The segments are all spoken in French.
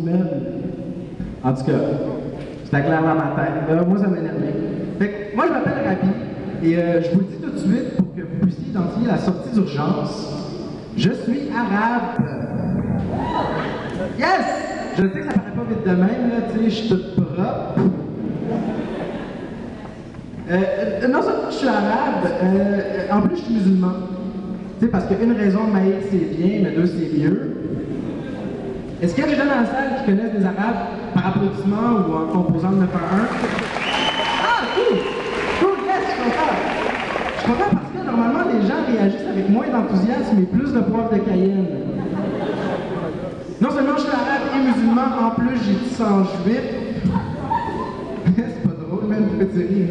semaines. En tout cas, c'était clair dans ma tête. Là, moi, ça m'énervait. Fait que, moi, je m'appelle Rabi, et je vous le dis tout de suite pour que vous puissiez identifier la sortie d'urgence. Je suis arabe. Yes! Je sais que ça paraît pas vite de même, là, tu sais, je suis toute propre. Non seulement je suis arabe, en plus je suis musulman. Tu sais, parce qu'une raison de maïr c'est bien, mais deux c'est mieux. Est-ce qu'il y a des gens dans la salle qui connaissent des arabes par applaudissement ou en composant le 911? Ah, cool! Cool, yes, je suis content. Je suis content parce que normalement les gens réagissent avec moins d'enthousiasme et plus de poivre de Cayenne. Non seulement je suis arabe et musulman, en plus j'ai du sang juif. C'est pas drôle, même, petit rire.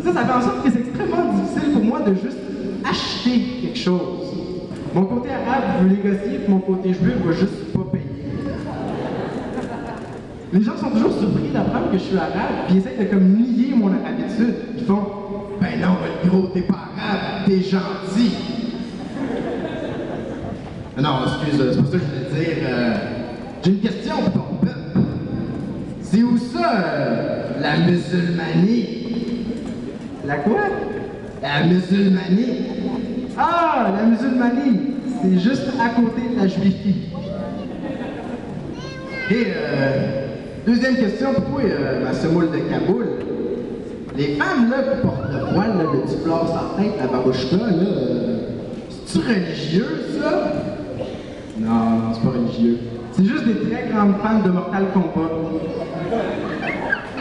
Ça fait en sorte que c'est extrêmement difficile pour moi de juste acheter quelque chose. Mon côté arabe veut négocier, puis mon côté juif veut juste pas payer. Les gens sont toujours surpris d'apprendre que je suis arabe, puis ils essayent de comme nier mon arabitude. Ils font « Ben non, le gros, t'es pas arabe, t'es gentil. » Non, excuse, c'est pas ça que je voulais dire. J'ai une question pour ton peuple. C'est où ça, la musulmanie? La quoi? La musulmanie. Ah, la musulmanie. C'est juste à côté de la juifie. Et deuxième question pour toi, ma semoule de Kaboul. Les femmes là qui portent le voile, là, le petit fleur sur la tête, la barouche là, c'est-tu religieux ça? Non, c'est pas religieux. C'est juste des très grandes fans de Mortal Kombat.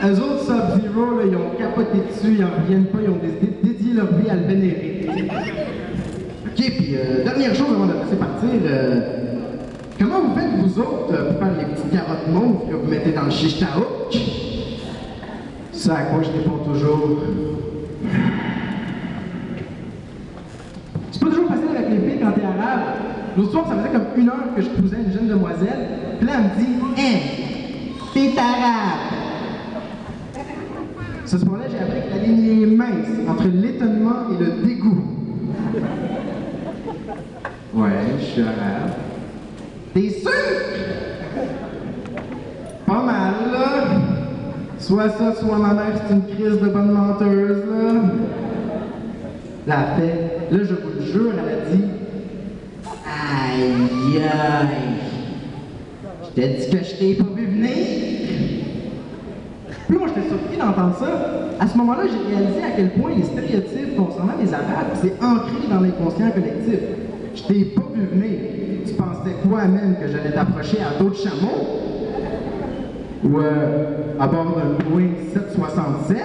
Eux autres, Sub-Zero, ils ont capoté dessus, ils en reviennent pas, ils ont dédié leur vie à le vénérer. Ok, puis dernière chose avant de laisser partir, comment vous faites vous autres pour faire les petites carottes mauves que vous mettez dans le shish taouk? Ça à quoi je réponds toujours. C'est pas toujours facile avec les filles quand t'es arabe. L'autre soir, ça faisait comme 1 heure que je posais une jeune demoiselle, puis là, elle me dit « Hein, t'es arabe! » Ce soir-là, j'ai appris que la ligne est mince entre l'étonnement et le dégoût. Ouais, je suis arabe. T'es sûr? Pas mal, là. Soit ça, soit ma mère, c'est une crise de bonne menteuse, là. La fait. Là, je vous le jure, elle a dit aïe, aïe. Je t'ai dit que je t'ai pas vu venir. Puis moi, j'étais surpris d'entendre ça. À ce moment-là, j'ai réalisé à quel point les stéréotypes concernant les Arabes, c'est ancré dans l'inconscient collectif. Je t'ai pas vu venir. Tu pensais quoi, même, que j'allais t'approcher à dos de chameau? Ou à bord d'un Boeing 767?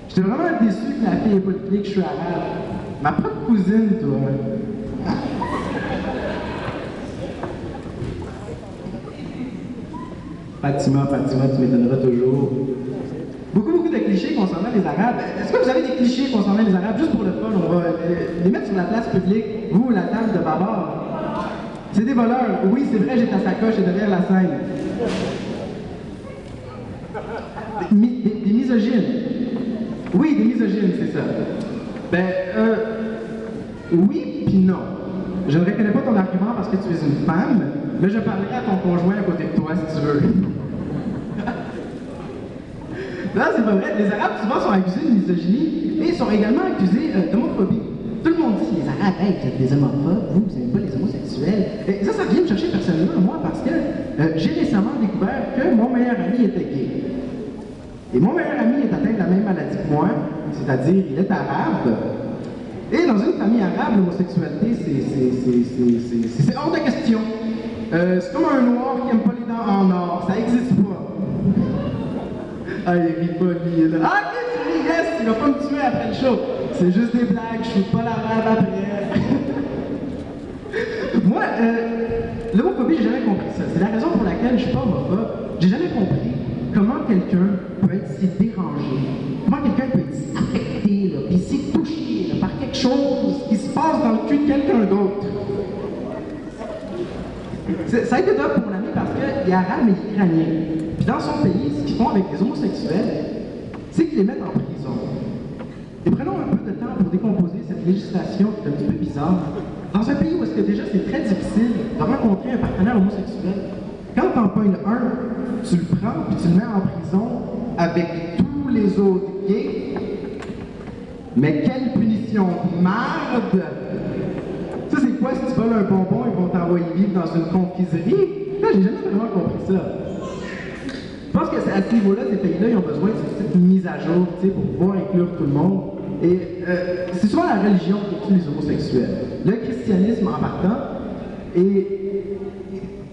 J'étais vraiment déçu que la fille ait pas de que je suis arabe. Ma propre cousine, toi. Fatima, tu m'étonneras toujours. Beaucoup de clichés concernant les Arabes. Est-ce que vous avez des clichés concernant les Arabes? Juste pour le fun, on va les mettre sur la place publique. Vous, la table de bavard. C'est des voleurs. Oui, c'est vrai, j'ai ta sacoche derrière la scène. Des misogynes. Oui, des misogynes, c'est ça. Ben, oui puis non. Je ne reconnais pas ton argument parce que tu es une femme, mais je parlerai à ton conjoint à côté de toi si tu veux. Non, c'est pas vrai. Les Arabes, souvent, sont accusés de misogynie et sont également accusés d'homophobie. Tout le monde dit, les Arabes, hey, vous êtes des homophobes, vous n'aimez pas les homosexuels. Et ça vient me chercher personnellement, moi, parce que j'ai récemment découvert que mon meilleur ami était gay. Et mon meilleur ami est atteint de la même maladie que moi, c'est-à-dire il est arabe. Et dans une famille arabe, l'homosexualité, c'est hors de question. C'est comme un noir qui n'aime pas les dents en or, ça n'existe pas. Ah, il rit pas, lui, là. Ah, ok, tu ris, yes, il va pas me tuer après le show. C'est juste des blagues, je suis pas l'arabe après. Moi, l'homophobie, j'ai jamais compris ça. C'est la raison pour laquelle je suis pas homophobe. J'ai jamais compris comment quelqu'un peut être si dérangé, comment quelqu'un peut être si affecté, là, puis si touché là, par quelque chose qui se passe dans le cul de quelqu'un d'autre. Ça a été top pour mon ami parce qu'il est arabe et iranien. Puis dans son pays, ce qu'ils font avec les homosexuels, c'est qu'ils les mettent en prison. Et prenons un peu de temps pour décomposer cette législation qui est un petit peu bizarre. Dans un pays où est-ce que déjà c'est très difficile de rencontrer un partenaire homosexuel, quand t'en pognes un, tu le prends puis tu le mets en prison avec tous les autres gays. Mais quelle punition de merde! Ça, c'est quoi si tu voles un bonbon, ils vont t'envoyer vivre dans une confiserie? Là, j'ai jamais vraiment compris ça. Je pense que à ce niveau-là, ces pays-là, ils ont besoin d'une petite mise à jour, tu sais, pour pouvoir inclure tout le monde. Et c'est souvent la religion qui tue les homosexuels. Le christianisme en partant. Et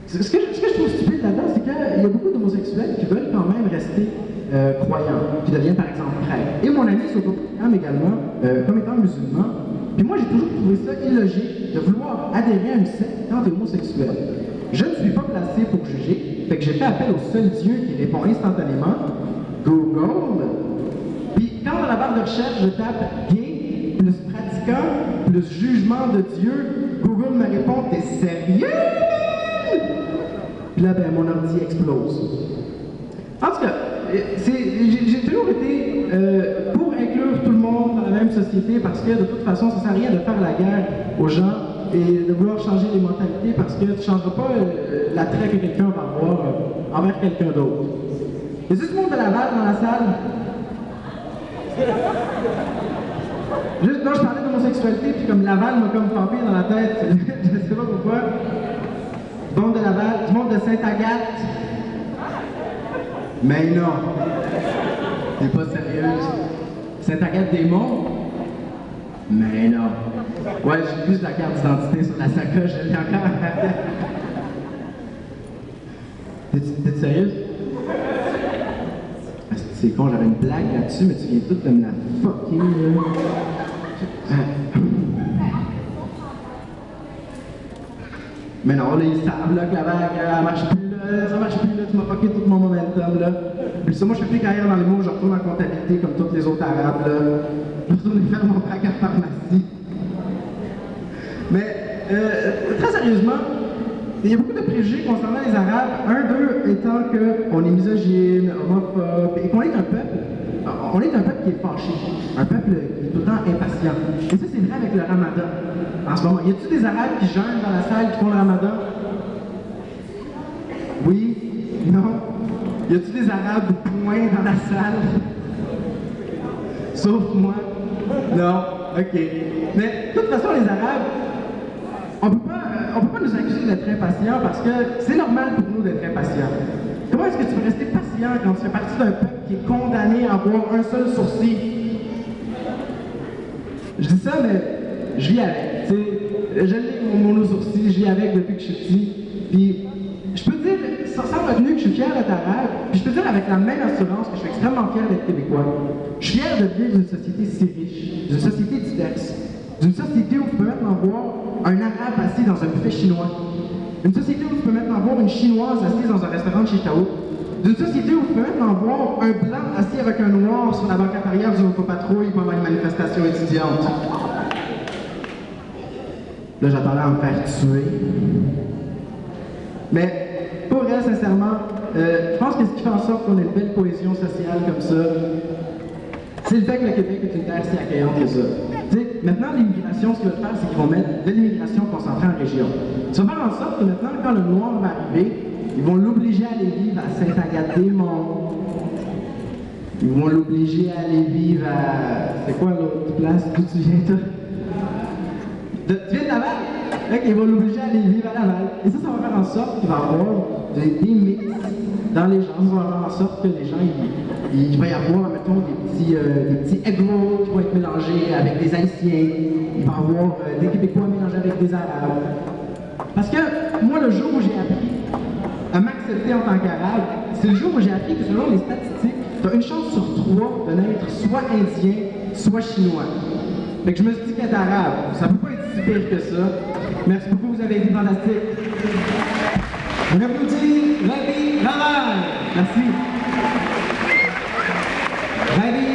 ce que je trouve stupide là-dedans, c'est qu'il y a beaucoup d'homosexuels qui veulent quand même rester croyants, qui deviennent par exemple prêtres. Et mon ami s'autoproclame également comme étant musulman. Puis moi, j'ai toujours trouvé ça illogique de vouloir adhérer à une secte quand t'es homosexuel. Je ne suis pas placé pour juger, fait que j'ai fait appel au seul Dieu qui répond instantanément, Google. Puis quand dans la barre de recherche, je tape gay plus pratiquant plus jugement de Dieu, Google me répond t'es sérieux? Puis là, ben, mon ordi explose. En tout cas, j'ai toujours été pour inclure tout le monde dans la même société parce que de toute façon, ça ne sert à rien de faire la guerre aux gens et de vouloir changer les mentalités parce que tu ne changeras pas l'attrait que quelqu'un va avoir envers quelqu'un d'autre. Y a-t-il du monde de Laval dans la salle? Juste, non, je parlais d'homosexualité, puis comme Laval m'a comme frappé dans la tête, je ne sais pas pourquoi. Du monde de Laval, du monde de Sainte-Agathe. Mais non, t'es pas sérieuse. Sainte-Agathe-des-Monts? Mais non. Ouais, j'ai plus la carte d'identité sur la sacoche, je l'ai encore. T'es sérieuse? C'est con, j'avais une blague là-dessus, mais tu viens tout de me la fucker, là. Mais non, là, ils savent là, que la vague, elle marche plus, là, ça marche plus, là, tu m'as fucké tout mon momentum, là. Puis ça, moi, je fais plus carrière dans les mots, je retourne en comptabilité comme tous les autres arabes, là. Je retourne faire mon bac en pharmacie. Mais, très sérieusement, il y a beaucoup de préjugés concernant les Arabes. Un d'eux étant qu'on est misogyne, homophobe, et qu'on est un peuple. On est un peuple qui est fâché, un peuple qui est tout le temps impatient. Et ça, c'est vrai avec le ramadan. En ce moment, y a-t-il des Arabes qui jeûnent dans la salle, qui font le ramadan? Oui? Non? Y a-t-il des Arabes point dans la salle? Sauf moi? Non? Ok. Mais, de toute façon, les Arabes, on peut pas nous accuser d'être impatients parce que c'est normal pour nous d'être impatients. Comment est-ce que tu peux rester patient quand tu fais partie d'un peuple qui est condamné à avoir un seul sourcil? Je dis ça, mais je vis avec. Tu sais, je l'ai mon sourcil, je vis avec depuis que je suis petit. Puis, je peux te dire, sans retenue, que je suis fier d'être arabe. Puis, je peux te dire avec la même assurance que je suis extrêmement fier d'être québécois. Je suis fier de vivre dans une société si riche, d'une société diverse, d'une société où tu peux maintenant voir un arabe assis dans un buffet chinois. Une société où tu peux maintenant voir une chinoise assise dans un restaurant de Chicago. D'une société où tu peux maintenant voir un blanc assis avec un noir sur la banquette arrière d'une autopatrouille pendant une manifestation étudiante. Là, j'attendais à me faire tuer. Mais, pour vrai, sincèrement, je pense que ce qui fait en sorte qu'on ait une belle cohésion sociale comme ça, c'est le fait que le Québec est une terre si accueillante que ça. Maintenant, l'immigration, ce qu'ils veulent faire, c'est qu'ils vont mettre de l'immigration concentrée en région. Ça va faire en sorte que maintenant, quand le noir va arriver, ils vont l'obliger à aller vivre à Sainte-Agathe-des-Monts. Ils vont l'obliger à aller vivre à... C'est quoi l'autre place? D'où tu viens, toi? Tu viens de Laval? Ok, ils vont l'obliger à aller vivre à Laval. Et ça va faire en sorte qu'il va y avoir des mix dans les gens. Ça va faire en sorte que les gens, il va y avoir, mettons, des petits egg rolls qui vont être mélangés avec des Haïtiens. Il va y avoir des Québécois mélangés avec des Arabes. Parce que moi, le jour où j'ai appris à m'accepter en tant qu'Arabe, c'est le jour où j'ai appris que selon les statistiques, tu as une chance sur 3 de naître soit indien, soit chinois. Fait que je me suis dit qu'être arabe, ça peut pas être si pire que ça. Merci beaucoup, vous avez été fantastique. On applaudit Ravi Laval. Merci. Ravi